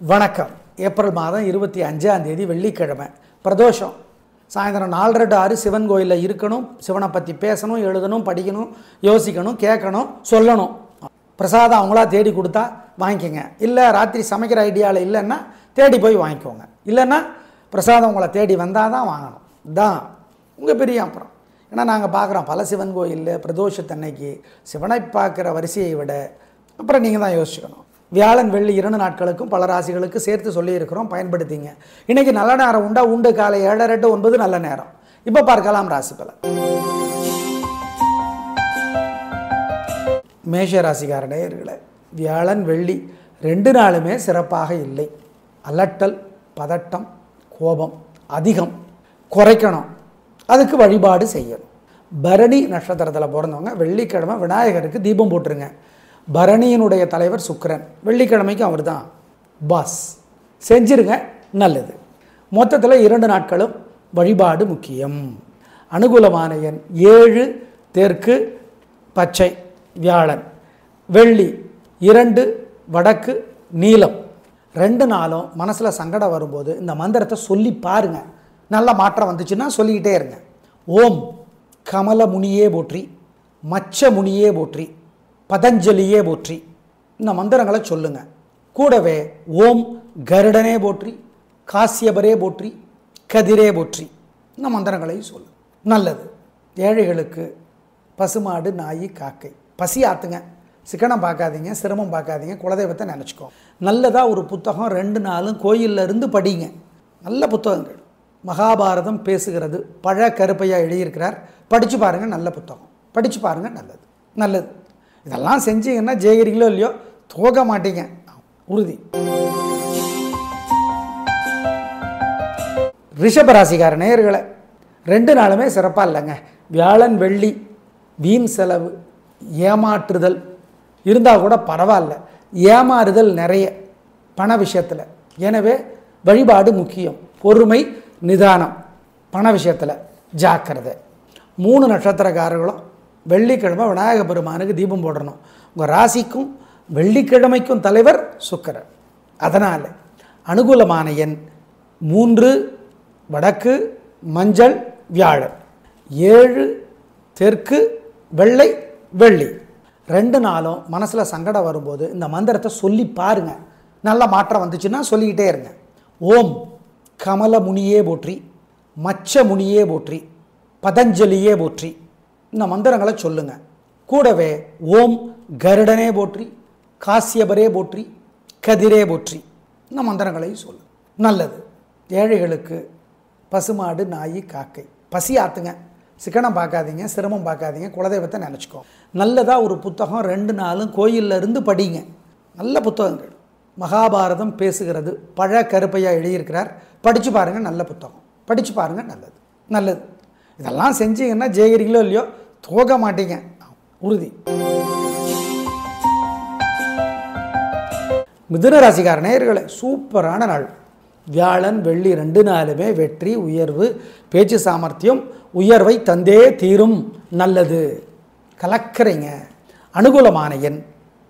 வணக்கம். ஏப்ரல் மாதம் 25ஆம் தேதி வெள்ளிக்கிழமை பிரதோஷம். சாயந்தரம் 4:30 to 6 சிவன் கோயிலில் இருக்கணும். சிவனை பற்றி பேசணும், எழுதணும், படிக்கணும், யோசிக்கணும், கேட்கணும், சொல்லணும். பிரசாதம் அவங்களா தேடி கொடுத்தா வாங்கிக்கோங்க. இல்லை ராத்திரி சமைக்கிற ஐடியாவில் இல்லைன்னா தேடி போய் வாங்கிக்கோங்க. இல்லைன்னா பிரசாதம் உங்களை தேடி வந்தால் தான் வாங்கணும். தான் உங்கள் பெரிய அப்புறம். ஏன்னா நாங்கள் பார்க்குறோம் பல சிவன் கோயிலில் பிரதோஷத்தன்னைக்கு சிவனை பார்க்குற வரிசையை விட அப்புறம் நீங்கள் தான் யோசிக்கணும். வியாழன் வெள்ளி 2 நாட்களுக்கும் பல ராசிகளுக்கு சேர்த்து சொல்லியிருக்கிறோம், பயன்படுத்திங்க. இன்றைக்கி நல்ல நேரம் உண்டு. காலை 7:30 to 9 நல்ல நேரம். இப்போ பார்க்கலாம் ராசி பலன். மேஷ ராசிக்கார நேயர்களே, வியாழன் வெள்ளி 2 நாளுமே சிறப்பாக இல்லை. அலட்டல், பதட்டம், கோபம் அதிகம், குறைக்கணும். அதுக்கு வழிபாடு செய்யணும். பரணி நட்சத்திரத்தில் பிறந்தவங்க வெள்ளிக்கிழமை விநாயகருக்கு தீபம் போட்டுருங்க. பரணியினுடைய தலைவர் சுக்கிரன், வெள்ளிக்கிழமைக்கு அவர் தான் பாஸ். செஞ்சிருங்க, நல்லது. மொத்தத்தில் 2 நாட்களும் வழிபாடு முக்கியம். அனுகூலமான எண் 7, தெற்கு பச்சை வியாழன், வெள்ளி 2, வடக்கு நீலம். 2 நாளும் மனசில் சங்கடம் வரும்போது இந்த மந்திரத்தை சொல்லி பாருங்க. நல்ல மாற்றம் வந்துச்சுன்னா சொல்லிக்கிட்டே இருங்க. ஓம் கமல முனியே போற்றி, மச்ச முனியே போற்றி, பதஞ்சலியே போற்றி. இந்த மந்திரங்களை சொல்லுங்க. கூடவே ஓம் கருடனே போற்றி, காசியபரே போற்றி, கதிரே போற்றி. இந்த மந்திரங்களையும் சொல்லு, நல்லது. ஏழைகளுக்கு பசுமாடு, நாய், காக்கை பசி ஆற்றுங்க. சிக்கனம் பார்க்காதீங்க, சிரமம் பார்க்காதீங்க, குலதெய்வத்தை நினச்சிக்கோ. நல்லதாக ஒரு புத்தகம் 2 நாளும் கோயிலில் இருந்து படிங்க. நல்ல புத்தகங்கள். மகாபாரதம் பேசுகிறது, பழ கருப்பையா எழுதியிருக்கிறார். படித்து பாருங்கள், நல்ல புத்தகம். படித்து பாருங்கள், நல்லது நல்லது. இதெல்லாம் செஞ்சீங்கன்னா ஜெயிக்கிறீங்களோ இல்லையோ தோக்க மாட்டீங்க, உறுதி. ரிஷபராசிக்கார நேயர்களே, 2 நாளுமே சிறப்பாக இல்லைங்க. வியாழன் வெள்ளி வீண் செலவு, ஏமாற்றுதல் இருந்தால் கூட பரவாயில்ல. ஏமாறுதல் நிறைய பண விஷயத்தில். எனவே வழிபாடு முக்கியம். பொறுமை, நிதானம். பண விஷயத்தில் ஜாக்கிரதை. 3 நட்சத்திரக்காரர்களும் வெள்ளிக்கிழமை விநாயக பெருமானுக்கு தீபம் போடணும். உங்கள் ராசிக்கும் வெள்ளிக்கிழமைக்கும் தலைவர் சுக்கிரன். அதனால் அனுகூலமான எண் 3, வடக்கு மஞ்சள் வியாழன், 7, தெற்கு வெள்ளை வெள்ளி. 2 நாளும் மனசில் சங்கடம் வரும்போது இந்த மந்திரத்தை சொல்லி பாருங்க. நல்ல மாற்றம் வந்துச்சுன்னா சொல்லிக்கிட்டே இருங்க. ஓம் கமல முனியே போற்றி, மச்ச முனியே போற்றி, பதஞ்சலியே போற்றி. இந்த மந்திரங்களை சொல்லுங்க. கூடவே ஓம் கருடனே போற்றி, காசியபரே போற்றி, கதிரே போற்றி. இந்த மந்திரங்களையும் சொல்லு, நல்லது. ஏழைகளுக்கு பசுமாடு, நாய், காக்கை பசி ஆற்றுங்க. சிக்கனம் பார்க்காதீங்க, சிரமம் பார்க்காதீங்க, குலதெய்வத்தை நினச்சிக்கோ. நல்லதாக ஒரு புத்தகம் 2 நாளும் கோயிலில் இருந்து படிங்க. நல்ல புத்தகங்கள். மகாபாரதம் பேசுகிறது, பழ கருப்பையா எழுதியிருக்கிறார். படித்து பாருங்கள், நல்ல புத்தகம். படித்து பாருங்கள், நல்லது நல்லது. இதெல்லாம் செஞ்சீங்கன்னா ஜெயிக்கிறீங்களோ இல்லையோ தோக்க மாட்டீங்க, உறுதி. மிதுன ராசிக்கார நேயர்களே, சூப்பரான நாள். வியாழன் வெள்ளி 2 நாளுமே வெற்றி, உயர்வு, பேச்சு சாமர்த்தியம் உயர்வை தந்தே தீரும். நல்லது, கலக்கிறீங்க. அனுகூலமான எண்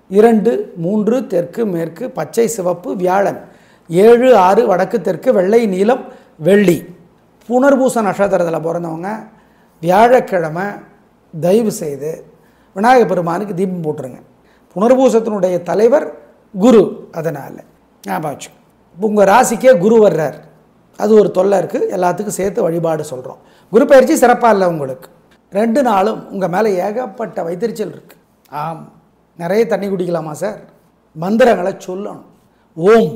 2, 3, தெற்கு மேற்கு பச்சை சிவப்பு வியாழன், 7, 6, வடக்கு தெற்கு வெள்ளை நீலம் வெள்ளி. புனர்பூச நட்சத்திரத்தில் பிறந்தவங்க வியாழக்கிழமை தயவு செய்து விநாயக பெருமானுக்கு தீபம் போட்டுருங்க. புனர்பூசத்தினுடைய தலைவர் குரு. அதனால் ஞாபகம் வச்சு, உங்கள் ராசிக்கே குரு வர்றார். அது ஒரு தொல்லை இருக்குது. எல்லாத்துக்கும் சேர்த்து வழிபாடு சொல்கிறோம். குரு பயிற்சி சிறப்பாக இல்லை உங்களுக்கு. 2 நாளும் உங்கள் மேலே ஏகப்பட்ட வைத்தறிச்சல் இருக்குது. ஆம், நிறைய தண்ணி குடிக்கலாமா சார்? மந்திரங்களை சொல்லணும். ஓம்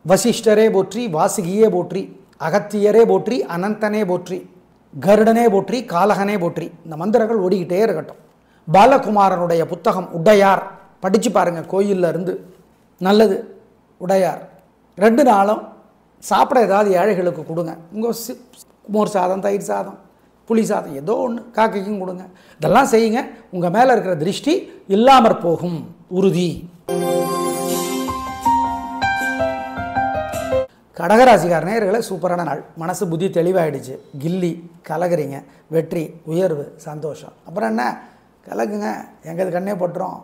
வசிஷ்டரே போற்றி, வாசுகியே போற்றி, அகத்தியரே போற்றி, அனந்தனே போற்றி, கருடனே போற்றி, காலகனே போற்றி. இந்த மந்திரங்கள் ஓடிக்கிட்டே இருக்கட்டும். பாலகுமாரனுடைய புத்தகம் உடையார் படித்து பாருங்கள், கோயிலில் இருந்து. நல்லது. உடையார் 2 நாளும் சாப்பிட ஏதாவது ஏழைகளுக்கு கொடுங்க. உங்கள் மோர் சாதம், தயிர் சாதம், புளி சாதம் ஏதோ ஒன்று காக்கைக்கும் கொடுங்க. இதெல்லாம் செய்யுங்க. உங்கள் மேலே இருக்கிற திருஷ்டி இல்லாமற் போகும், உறுதி. கடகராசிக்கார நேயர்களே, சூப்பரான நாள். மனசு புத்தி தெளிவாயிடுச்சு. கில்லி கலகுறீங்க. வெற்றி, உயர்வு, சந்தோஷம். அப்புறம் என்ன, கலக்குங்க, எங்கது கண்ணே போட்டுரும்.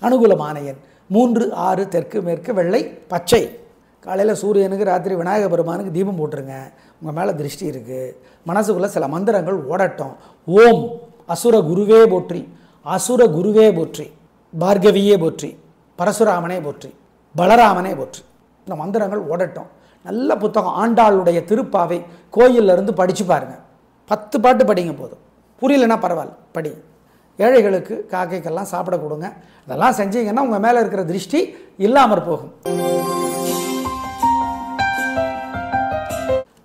அனுகூலமான எண் 3, 6, தெற்கு மேற்கு வெள்ளை பச்சை. காலையில் சூரியனுக்கு, ராத்திரி விநாயக பெருமானுக்கு தீபம் போட்டுருங்க. உங்கள் மேலே திருஷ்டி இருக்குது. மனசுக்குள்ளே சில மந்திரங்கள் ஓடட்டும். ஓம் அசுர குருவே போற்றி, அசுர குருவே போற்றி, பார்கவியே போற்றி, பரசுராமனே போற்றி, பலராமனே போற்றி. இந்த மந்திரங்கள் ஓடட்டும். நல்ல புத்தகம் ஆண்டாளுடைய திருப்பாவை கோயிலிருந்து படித்து பாருங்கள். 10 பாட்டு படிங்க போதும். புரியலன்னா பரவாயில்ல, படி. ஏழைகளுக்கு, காக்கைக்கெல்லாம் சாப்பிட கொடுங்க. இதெல்லாம் செஞ்சீங்கன்னா உங்கள் மேலே இருக்கிற திருஷ்டி இல்லாமற் போகும்.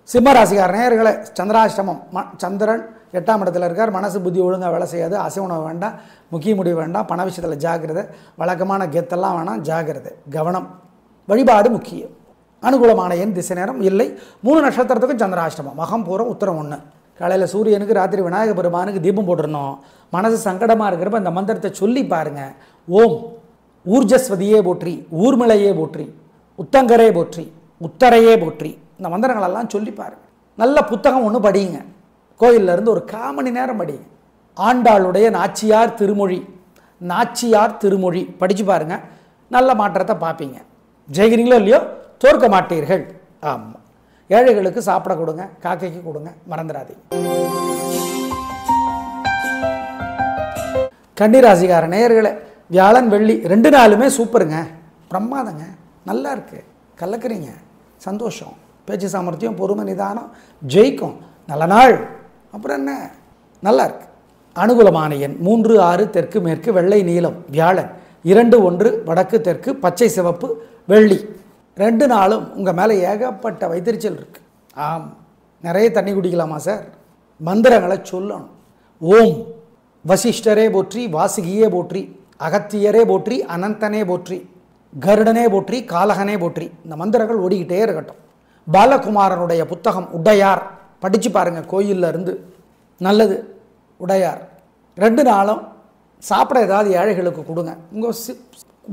சிம்மராசிக்கார நேயர்களே, சந்திராஷ்டமம். சந்திரன் 8ஆம் இடத்துல இருக்கார். மனசு புத்தி ஒழுங்காக வேலை செய்யாது. அசை உணவு வேண்டாம், முக்கிய முடிவு வேண்டாம், பண விஷயத்தில் ஜாக்கிரதை, வழக்கமான கெத்தெல்லாம் வேணாம், ஜாக்கிரதை, கவனம். வழிபாடு முக்கியம். அனுகூலமான எண் திசை நேரம் இல்லை. 3 நட்சத்திரத்துக்கும் சந்திராஷ்டமம். மகம், பூரம், உத்திரம் 1. காலையில் சூரியனுக்கு, ராத்திரி விநாயக பெருமானுக்கு தீபம் போட்டுருந்தோம். மனசு சங்கடமாக இருக்கிறப்ப இந்த மந்திரத்தை சொல்லி பாருங்கள். ஓம் ஊர்ஜஸ்வதியே போற்றி, ஊர்மிளையே போற்றி, உத்தங்கரே போற்றி, உத்தரையே போற்றி. இந்த மந்திரங்களெல்லாம் சொல்லி பாருங்கள். நல்ல புத்தகம் ஒன்று படியுங்க. கோயிலிருந்து ஒரு 1/4 மணி நேரம் படிங்க. ஆண்டாளுடைய நாச்சியார் திருமொழி, நாச்சியார் திருமொழி படித்து பாருங்கள். நல்ல மாற்றத்தை பார்ப்பீங்க. ஜெயிக்கிறீங்களோ இல்லையோ, தோற்க மாட்டீர்கள். ஆமாம். ஏழைகளுக்கு சாப்பிட கொடுங்க, காக்கைக்கு கொடுங்க, மறந்துடாதீங்க. கன்னிராசிக்கார நேயர்களே, வியாழன் வெள்ளி 2 நாளுமே சூப்பருங்க, பிரமாதங்க, நல்லா இருக்கு, கலக்குறீங்க, சந்தோஷம், பேச்சு சாமர்த்தியம், பொறுமை, நிதானம், ஜெயிக்கும், நல்ல நாள். அப்புறம் என்ன, நல்லா இருக்கு. அனுகூலமான எண் 3, 6, தெற்கு மேற்கு, வெள்ளை நீலம், வியாழன் 2, 1, வடக்கு தெற்கு, பச்சை சிவப்பு, வெள்ளி. 2 நாளும் உங்கள் மேலே ஏகப்பட்ட வைத்தறிச்சல் இருக்குது. ஆம். நிறைய தண்ணி குடிக்கலாமா சார்? மந்திரங்களை சொல்லணும். ஓம் வசிஷ்டரே போற்றி, வாசுகியே போற்றி, அகத்தியரே போற்றி, அனந்தனே போற்றி, கருடனே போற்றி, காலகனே போற்றி. இந்த மந்திரங்கள் ஓடிக்கிட்டே இருக்கட்டும். பாலகுமாரனுடைய புத்தகம் உடையார் படித்து பாருங்கள். கோயிலில் இருந்து நல்லது. உடையார் 2 நாளும் சாப்பிட ஏதாவது ஏழைகளுக்கு கொடுங்க. உங்கள்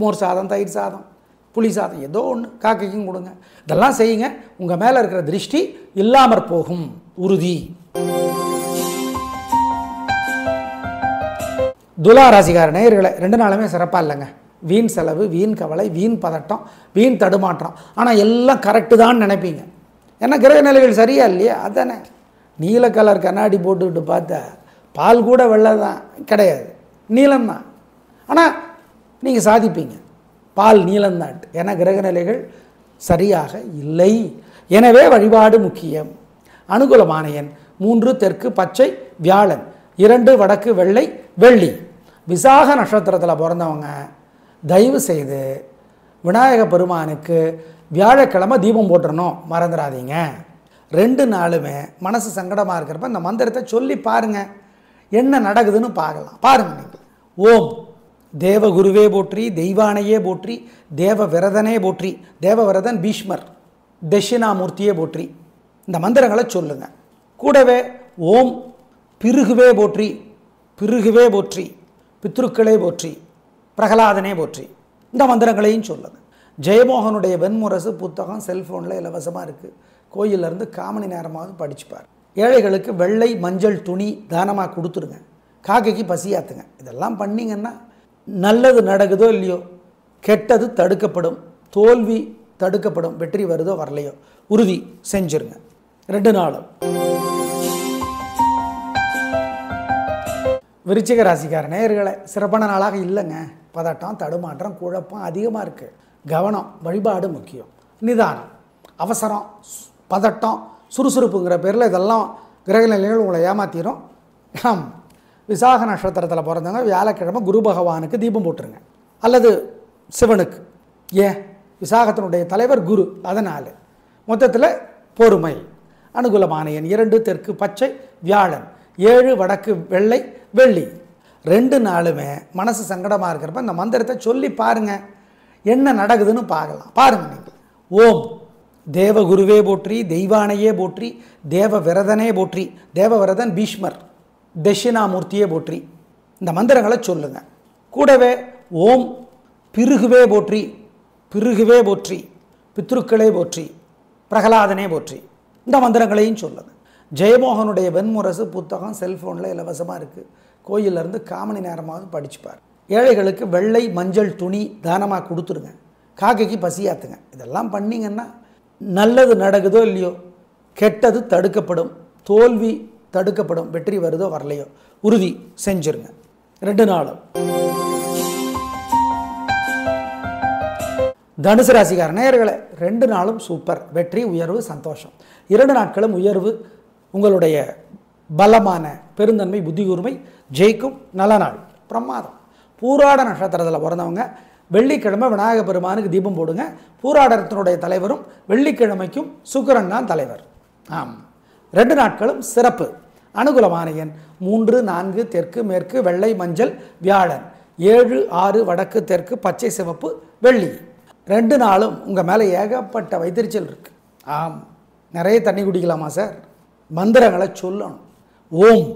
மோர் சாதம், தயிர் சாதம், புளி சாதம், ஏதோ ஒன்று காக்கைக்கும் கொடுங்க. இதெல்லாம் செய்யுங்க. உங்கள் மேலே இருக்கிற திருஷ்டி இல்லாமற் போகும், உறுதி. துலா ராசிக்கார நேயர்களை 2 நாளுமே சிறப்பாக இல்லைங்க. வீண் செலவு, வீண் கவலை, வீண் பதட்டம், வீண் தடுமாற்றம். ஆனால் எல்லாம் கரெக்டு தான் நினைப்பீங்க. ஏன்னா கிரக நிலைகள் சரியா இல்லையா? அதுதானே. நீல கலர் கண்ணாடி போட்டுக்கிட்டு பார்த்தா பால் கூட வெள்ளை தான் கிடையாது, நீளம்தான். ஆனால் நீங்கள் சாதிப்பீங்க, பால் நீளம்தான். ஏன்னா கிரக நிலைகள் சரியாக இல்லை. எனவே வழிபாடு முக்கியம். அனுகூலமான எண் 3, தெற்கு பச்சை, வியாழன் 2, வடக்கு வெள்ளை, வெள்ளி. விசாக நட்சத்திரத்தில் பிறந்தவங்க தயவு செய்து விநாயக பெருமானுக்கு வியாழக்கிழமை தீபம் போட்டுறணும், மறந்துடாதீங்க. 2 நாளுமே மனசு சங்கடமாக இருக்கிறப்ப இந்த மந்திரத்தை சொல்லி பாருங்கள். என்ன நடக்குதுன்னு பார்க்கலாம். பாருங்கள் நீங்கள். ஓம் தேவகுருவே போற்றி, தெய்வானையே போற்றி, தேவ விரதனே போற்றி, தேவவிரதன் பீஷ்மர், தட்சிணாமூர்த்தியே போற்றி. இந்த மந்திரங்களை சொல்லுங்கள். கூடவே ஓம் பிருகுவே போற்றி, பிருகுவே போற்றி, பித்ருக்களே போற்றி, பிரகலாதனே போற்றி. இந்த மந்திரங்களையும் சொல்லுங்கள். ஜெயமோகனுடைய வெண்முரசு புத்தகம் செல்ஃபோனில் இலவசமாக இருக்குது. கோயிலிருந்து 1/4 மணி நேரமாவது படிச்சுப்பார். ஏழைகளுக்கு வெள்ளை மஞ்சள் துணி தானமாக கொடுத்துருங்க. காக்கைக்கு பசியாத்துங்க. இதெல்லாம் பண்ணிங்கன்னா நல்லது நடக்குதோ இல்லையோ, கெட்டது தடுக்கப்படும், தோல்வி தடுக்கப்படும், வெற்றி வருதோ வரலையோ உறுதி செஞ்சுருங்க. 2 நாளும். விருச்சிக ராசிக்கார நேயர்களை சிறப்பான நாளாக இல்லைங்க. பதட்டம், தடுமாற்றம், குழப்பம் அதிகமாக இருக்குது. கவனம். வழிபாடு முக்கியம். நிதானம். அவசரம், பதட்டம், சுறுசுறுப்புங்கிற பேரில் இதெல்லாம் கிரக நிலைகள் உங்களை ஏமாற்றிடும். விசாக நட்சத்திரத்தில் பிறந்தவங்க வியாழக்கிழமை குரு பகவானுக்கு தீபம் போட்டுருங்க, அல்லது சிவனுக்கு. ஏன்? விசாகத்தினுடைய தலைவர் குரு, அதனால். மொத்தத்தில் பொறுமை. அனுகூலமான எண் 2, தெற்கு பச்சை, வியாழன் 7, வடக்கு வெள்ளை, வெள்ளி. 2 நாளுமே மனசு சங்கடமாக இருக்கிறப்ப இந்த மந்திரத்தை சொல்லி பாருங்கள். என்ன நடக்குதுன்னு பார்க்கலாம். பாருங்கள் நீங்கள். ஓம் தேவகுருவே போற்றி, தெய்வானையே போற்றி, தேவ விரதனே போற்றி, தேவவிரதன் பீஷ்மர், தட்சிணாமூர்த்தியே போற்றி. இந்த மந்திரங்களை சொல்லுங்கள். கூடவே ஓம் பிருகுவே போற்றி, பிருகுவே போற்றி, பித்ருக்களே போற்றி, பிரகலாதனே போற்றி. இந்த மந்திரங்களையும் சொல்லுங்கள். ஜெயமோகனுடைய வெண்முரசு புத்தகம் செல்ஃபோனில் இலவசமாக இருக்குது. கோயிலிருந்து 1/4 மணி நேரமாவது படிச்சுப்பார். ஏழைகளுக்கு வெள்ளை மஞ்சள் துணி தானமாக கொடுத்துருங்க. காக்கைக்கு பசியாத்துங்க. இதெல்லாம் பண்ணிங்கன்னா நல்லது நடக்குதோ இல்லையோ, கெட்டது தடுக்கப்படும், தோல்வி தடுக்கப்படும், வெற்றி வருதோ வரலையோ உறுதி செஞ்சிருங்க 2 நாளும். தனுசு ராசிக்கார நேயர்களே, 2 நாளும் சூப்பர். வெற்றி, உயர்வு, சந்தோஷம். 2 நாட்களும் உயர்வு. உங்களுடைய பலமான பெருந்தன்மை, புத்தி கூர்மை ஜெயிக்கும். நல்ல நாள், பிரமாதம். பூராட நட்சத்திரத்தில் பிறந்தவங்க வெள்ளிக்கிழமை விநாயக பெருமானுக்கு தீபம் போடுங்க. பூராடத்தினுடைய தலைவரும் வெள்ளிக்கிழமைக்கும் சுக்கிரன் தான் தலைவர். ஆம், 2 நாட்களும் சிறப்பு. அனுகூலமான எண் 3, 4, தெற்கு மேற்கு, வெள்ளை மஞ்சள், வியாழன். 7, 6 வடக்கு தெற்கு, பச்சை சிவப்பு, வெள்ளி. 2 நாளும் உங்கள் மேலே ஏகப்பட்ட வைத்தறிச்சல் இருக்குது. ஆம், நிறைய தண்ணி குடிக்கலாமா சார்? மந்திரங்களை சொல்லணும். ஓம்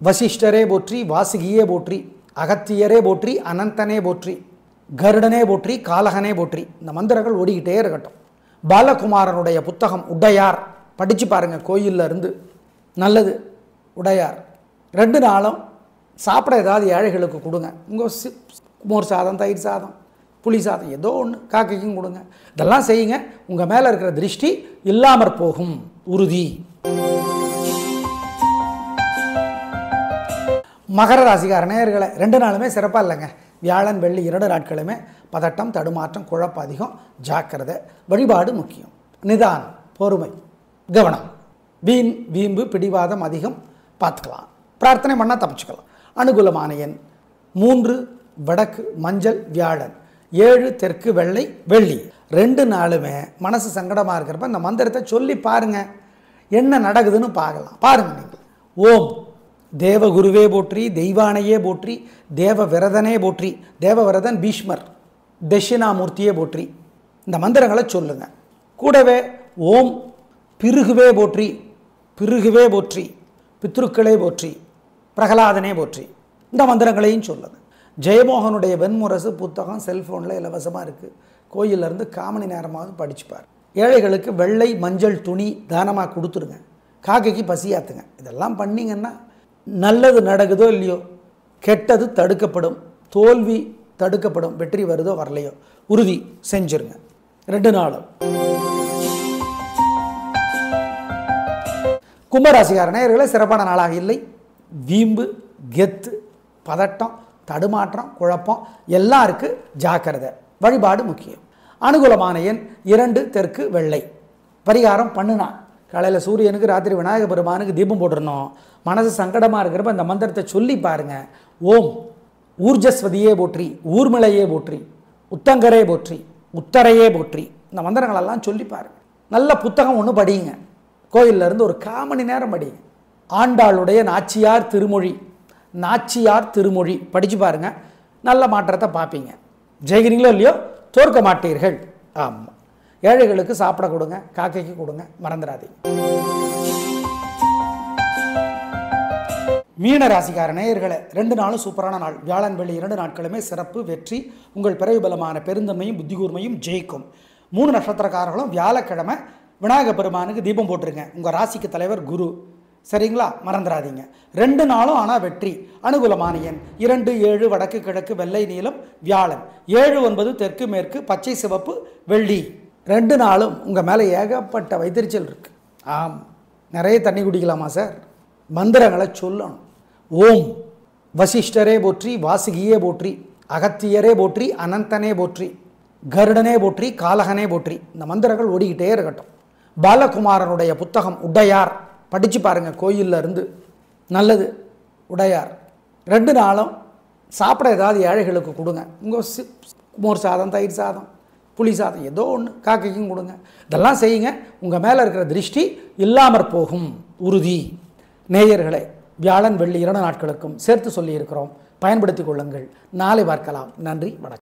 வசிஷ்டரே போற்றி, வாசுகியே போற்றி, அகத்தியரே போற்றி, அனந்தனே போற்றி, கருடனே போற்றி, காலகனே போற்றி. இந்த மந்திரங்கள் ஓடிக்கிட்டே இருக்கட்டும். பாலகுமாரனுடைய புத்தகம் உடையார் படித்து பாருங்கள், கோயிலில் இருந்து. நல்லது. உடையார். 2 நாளும் சாப்பிட ஏதாவது ஏழைகளுக்கு கொடுங்க. உங்கள் மோர் சாதம், தயிர் சாதம், புளி சாதம், ஏதோ ஒன்று காக்கைக்கும் கொடுங்க. இதெல்லாம் செய்யுங்க. உங்கள் மேலே இருக்கிற திருஷ்டி இல்லாமற் போகும், உறுதி. மகர ராசிக்கார நேயர்களே, 2 நாளுமே சிறப்பாக இல்லைங்க. வியாழன் வெள்ளி 2 நாட்களுமே பதட்டம், தடுமாற்றம், குழப்பம் அதிகம். ஜாக்கிரதை. வழிபாடு முக்கியம். நிதானம், பொறுமை, கவனம். வீண் வீம்பு பிடிவாதம் அதிகம், பார்த்துக்கலாம். பிரார்த்தனை பண்ணால் தப்பிச்சுக்கலாம். அனுகூலமான எண் 3 வடக்கு மஞ்சள், வியாழன். 7 தெற்கு வெள்ளை, வெள்ளி. 2 நாளுமே மனசு சங்கடமாக இருக்கிறப்ப இந்த மந்திரத்தை சொல்லி பாருங்கள், என்ன நடக்குதுன்னு பார்க்கலாம். பாருங்கள் நீங்கள். ஓம் தேவகுருவே போற்றி, தெய்வானையே போற்றி, தேவ விரதனே போற்றி. தேவவிரதன் பீஷ்மர். தட்சிணாமூர்த்தியே போற்றி. இந்த மந்திரங்களை சொல்லுங்கள். கூடவே ஓம் பிருகுவே போற்றி, பிருகுவே போற்றி, பித்ருக்களே போற்றி, பிரகலாதனே போற்றி. இந்த மந்திரங்களையும் சொல்லுங்கள். ஜெயமோகனுடைய வெண்முரசு புத்தகம் செல்ஃபோனில் இலவசமாக இருக்குது. கோயிலிருந்து 1/4 மணி நேரமாவது படிச்சுப்பார். ஏழைகளுக்கு வெள்ளை மஞ்சள் துணி தானமாக கொடுத்துருங்க. காக்கைக்கு பசியாத்துங்க. இதெல்லாம் பண்ணிங்கன்னா நல்லது நடக்குதோ இல்லையோ, கெட்டது தடுக்கப்படும், தோல்வி தடுக்கப்படும், வெற்றி வருதோ வரலையோ உறுதி செஞ்சிருங்க 2 நாளும். கும்பராசிக்கார நேயர்களே, சிறப்பான நாளாக இல்லை. வீம்பு, கெத்து, பதட்டம், தடுமாற்றம், குழப்பம் எல்லாம் இருக்குது. ஜாக்கிரதை. வழிபாடு முக்கியம். அனுகூலமான எண் 2 தெற்கு வெள்ளை. பரிகாரம் பண்ணுனா காலையில் சூரியனுக்கு, ராத்திரி விநாயக பெருமானுக்கு தீபம் போட்டுருணும். மனசு சங்கடமாக இருக்கிறப்ப இந்த மந்திரத்தை சொல்லி பாருங்கள். ஓம் ஊர்ஜஸ்வதியே போற்றி, ஊர்மிளையே போற்றி, உத்தங்கரே போற்றி, உத்தரையே போற்றி. இந்த மந்திரங்களெல்லாம் சொல்லி பாருங்கள். நல்ல புத்தகம் ஒன்று படியுங்க. கோயிலிருந்து ஒரு 1/4 மணி நேரம் படிங்க. ஆண்டாளுடைய நாச்சியார் திருமொழி, நாச்சியார் திருமொழி படித்து பாருங்கள். நல்ல மாற்றத்தை பார்ப்பீங்க. ஜெயிக்கிறீங்களோ இல்லையோ, தோற்க மாட்டீர்கள். ஆமாம். ஏழைகளுக்கு சாப்பிட கொடுங்க, காக்கைக்கு கொடுங்க, மறந்துடாதீங்க. மீன ராசிக்கார நேயர்களே, 2 நாளும் சூப்பரான நாள். வியாழன் வெள்ளி 2 நாட்களுமே சிறப்பு, வெற்றி. உங்கள் பிறகு பலமான பெருந்தன்மையும் புத்தி கூர்மையும் ஜெயிக்கும். 3 நட்சத்திரக்காரர்களும் வியாழக்கிழமை விநாயக பெருமானுக்கு தீபம் போட்டுருங்க. உங்கள் ராசிக்கு தலைவர் குரு. சரிங்களா? மறந்துடாதீங்க. 2 நாளும் ஆனால் வெற்றி. அனுகூலமான எண் 2, 7 வடக்கு கிழக்கு, வெள்ளை நீலம், வியாழன். 7, 9 தெற்கு மேற்கு, பச்சை சிவப்பு, வெள்ளி. 2 நாளும் உங்கள் மேலே ஏகப்பட்ட வைத்தறிச்சல் இருக்குது. ஆம், நிறைய தண்ணி குடிக்கலாமா சார்? மந்திரங்களை சொல்லணும். ஓம் வசிஷ்டரே போற்றி, வாசுகியே போற்றி, அகத்தியரே போற்றி, அனந்தனே போற்றி, கருடனே போற்றி, காலகனே போற்றி. இந்த மந்திரங்கள் ஓடிக்கிட்டே இருக்கட்டும். பாலகுமாரனுடைய புத்தகம் உடையார் படித்து பாருங்கள், கோயிலில் இருந்து. நல்லது. உடையார். 2 நாளும் சாப்பிட ஏதாவது ஏழைகளுக்கு கொடுங்க. உங்கள் மோர் சாதம், தயிர் சாதம், புளி சாதம், ஏதோ ஒன்று காக்கைக்கும் கொடுங்க. இதெல்லாம் செய்யுங்க. உங்கள் மேலே இருக்கிற திருஷ்டி இல்லாமற் போகும், உறுதி. நேயர்களே, வியாழன் வெள்ளி 2 நாட்களுக்கும் சேர்த்து சொல்லியிருக்கிறோம். பயன்படுத்திக் கொள்ளுங்கள். நாளை பார்க்கலாம். நன்றி, வணக்கம்.